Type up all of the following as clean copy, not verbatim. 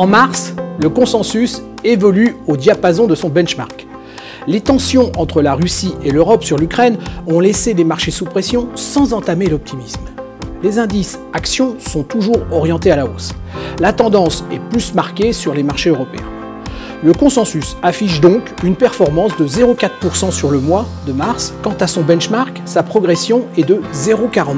En mars, le consensus évolue au diapason de son benchmark. Les tensions entre la Russie et l'Europe sur l'Ukraine ont laissé les marchés sous pression sans entamer l'optimisme. Les indices actions sont toujours orientés à la hausse. La tendance est plus marquée sur les marchés européens. Le consensus affiche donc une performance de 0,4% sur le mois de mars. Quant à son benchmark, sa progression est de 0,43%.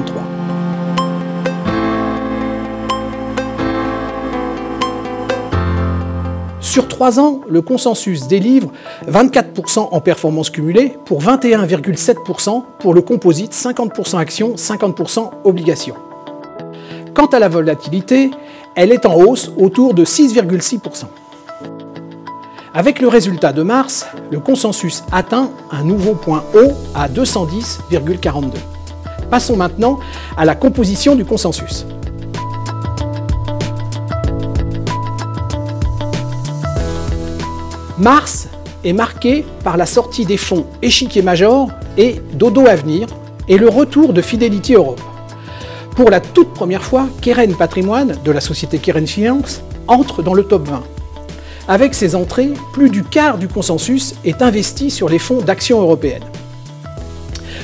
Sur 3 ans, le consensus délivre 24% en performance cumulée pour 21,7% pour le composite 50% actions, 50% obligations. Quant à la volatilité, elle est en hausse autour de 6,6%. Avec le résultat de mars, le consensus atteint un nouveau point haut à 210,42. Passons maintenant à la composition du consensus. Mars est marqué par la sortie des fonds Échiquier Major et Dodo Avenir et le retour de Fidelity Europe. Pour la toute première fois, Keren Patrimoine, de la société Keren Finance, entre dans le top 20. Avec ces entrées, plus du quart du consensus est investi sur les fonds d'actions européennes.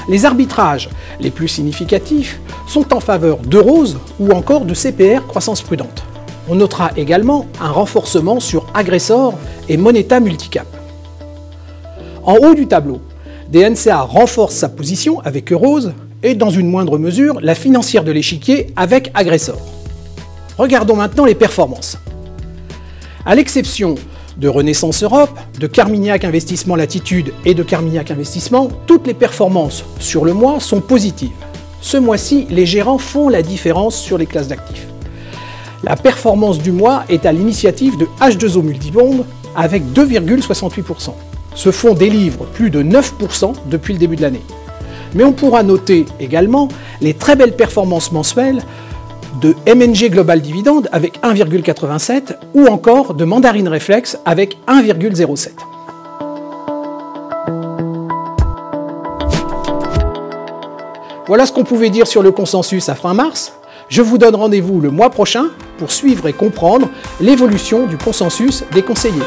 Les arbitrages les plus significatifs sont en faveur d'Eurose ou encore de CPR Croissance Prudente. On notera également un renforcement sur Agressor et Moneta Multicap. En haut du tableau, DNCA renforce sa position avec Eurose et dans une moindre mesure la financière de l'échiquier avec Agressor. Regardons maintenant les performances. À l'exception de Renaissance Europe, de Carmignac Investissement Latitude et de Carmignac Investissement, toutes les performances sur le mois sont positives. Ce mois-ci, les gérants font la différence sur les classes d'actifs. La performance du mois est à l'initiative de H2O Multibond avec 2,68%. Ce fonds délivre plus de 9% depuis le début de l'année. Mais on pourra noter également les très belles performances mensuelles de MNG Global Dividende avec 1,87 ou encore de Mandarine Reflex avec 1,07. Voilà ce qu'on pouvait dire sur le consensus à fin mars. Je vous donne rendez-vous le mois prochain pour suivre et comprendre l'évolution du consensus des conseillers.